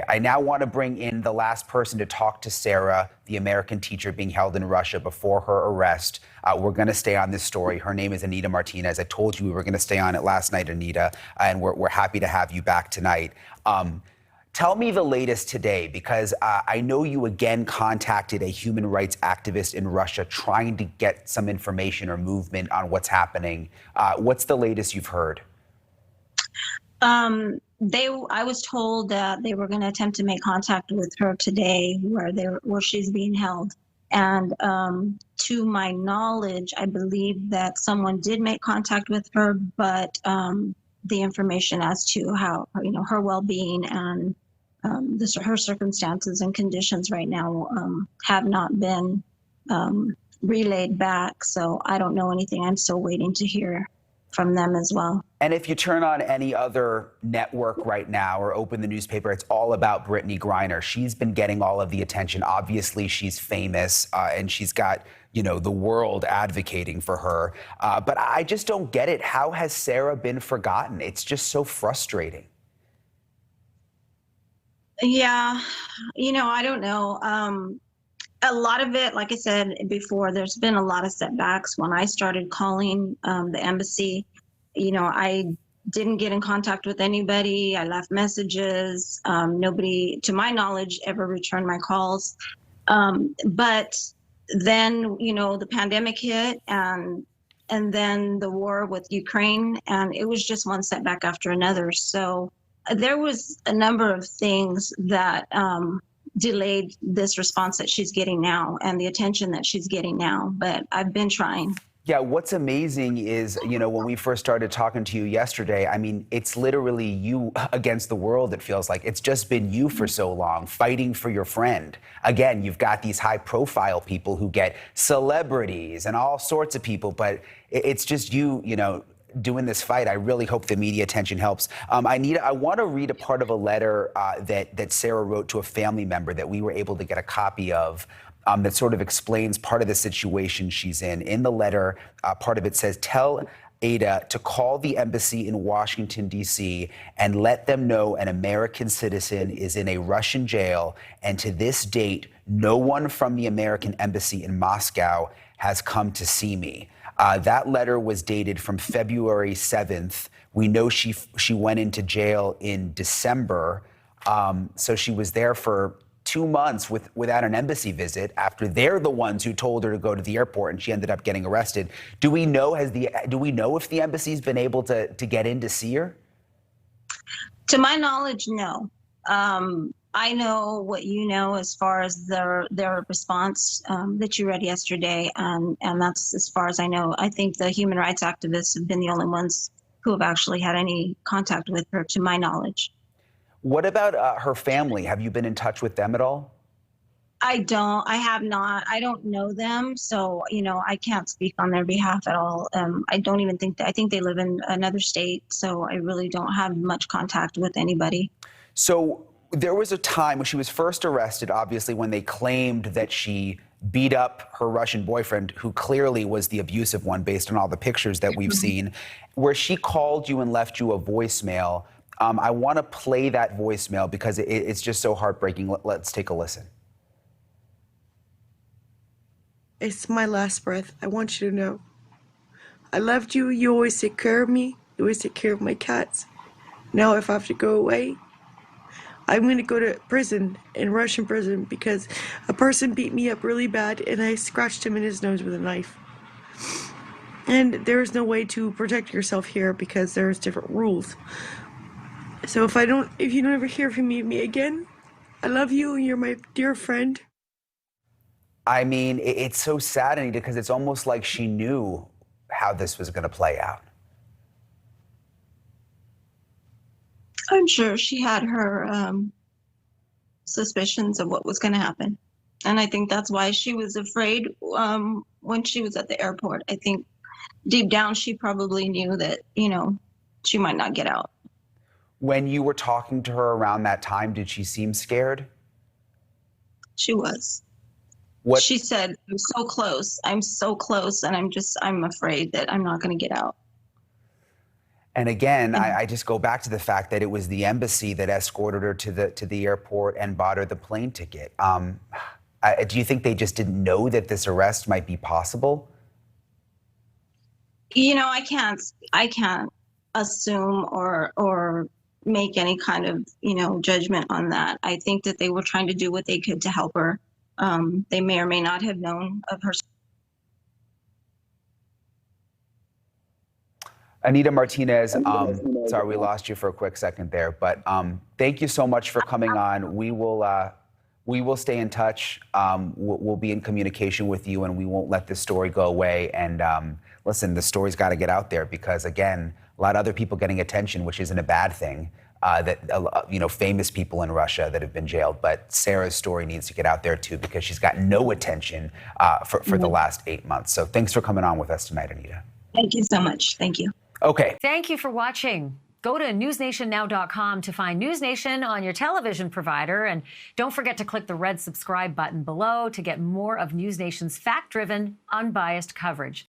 I now want to bring in the last person to talk to Sarah, the American teacher being held in Russia before her arrest. We're going to stay on this story. Her name is Anita Martinez. I told you we were going to stay on it last night, Anita, and we're happy to have you back tonight. Tell me the latest today, because I know you again contacted a human rights activist in Russia trying to get some information or movement on what's happening. What's the latest you've heard? I was told that they were going to attempt to make contact with her today, where she's being held. And to my knowledge, I believe that someone did make contact with her, but the information as to how her well-being and her circumstances and conditions right now have not been relayed back. So I don't know anything. I'm still waiting to hear from them as well. And if you turn on any other network right now or open the newspaper, it's all about Brittany Griner. She's been getting all of the attention. Obviously, she's famous and she's got, the world advocating for her. But I just don't get it. How has Sarah been forgotten? It's just so frustrating. Yeah, I don't know. A lot of it, like I said before, there's been a lot of setbacks. When I started calling the embassy, I didn't get in contact with anybody. I left messages. Nobody, to my knowledge, ever returned my calls. But then, the pandemic hit and then the war with Ukraine, and it was just one setback after another. So there was a number of things that delayed this response that she's getting now and the attention that she's getting now, but I've been trying. Yeah, what's amazing is, when we first started talking to you yesterday, I mean, it's literally you against the world, it feels like. It's just been you for so long, fighting for your friend. Again, you've got these high-profile people who get celebrities and all sorts of people, but it's just you, doing this fight. I really hope the media attention helps. Anita, I want to read a part of a letter that Sarah wrote to a family member that we were able to get a copy of that sort of explains part of the situation she's in. In the letter, part of it says, tell Ada to call the embassy in Washington, D.C. and let them know an American citizen is in a Russian jail. And to this date, no one from the American embassy in Moscow has come to see me. That letter was dated from February 7th. We know she went into jail in December. So she was there for 2 months without an embassy visit after they're the ones who told her to go to the airport and she ended up getting arrested. Do we know if the embassy's been able to get in to see her? To my knowledge, no. I know what you know as far as their response that you read yesterday, and that's as far as I know. I think the human rights activists have been the only ones who have actually had any contact with her, to my knowledge. What about her family? Have you been in touch with them at all? I have not. I don't know them, so I can't speak on their behalf at all. I don't even think I think they live in another state, so I really don't have much contact with anybody. So there was a time when she was first arrested, obviously, when they claimed that she beat up her Russian boyfriend, who clearly was the abusive one based on all the pictures that we've seen, where she called you and left you a voicemail. I want to play that voicemail because it's just so heartbreaking. Let's take a listen. It's my last breath. I want you to know. I loved you. You always take care of me. You always take care of my cats. Now if I have to go away, I'm going to go to prison, in Russian prison, because a person beat me up really bad and I scratched him in his nose with a knife. And there is no way to protect yourself here because there's different rules. So if you don't ever hear from me again, I love you. You're my dear friend. I mean, it's so sad, Anita, because it's almost like she knew how this was going to play out. I'm sure she had her suspicions of what was going to happen. And I think that's why she was afraid when she was at the airport. I think deep down, she probably knew that, she might not get out. When you were talking to her around that time, did she seem scared? She was. What she said, I'm so close, and I'm afraid that I'm not going to get out. And again, I just go back to the fact that it was the embassy that escorted her to the airport and bought her the plane ticket. Do you think they just didn't know that this arrest might be possible? You know, I can't assume or make any kind of, judgment on that. I think that they were trying to do what they could to help her. They may or may not have known of her. Anita Martinez, sorry we lost you for a quick second there, but thank you so much for coming on. We will stay in touch. We'll be in communication with you, and we won't let this story go away. And listen, the story's got to get out there because, again, a lot of other people getting attention, which isn't a bad thing. Famous people in Russia that have been jailed, but Sarah's story needs to get out there too because she's got no attention for the last 8 months. So thanks for coming on with us tonight, Anita. Thank you so much. Thank you. Okay. Thank you for watching. Go to newsnationnow.com to find NewsNation on your television provider. And don't forget to click the red subscribe button below to get more of NewsNation's fact-driven, unbiased coverage.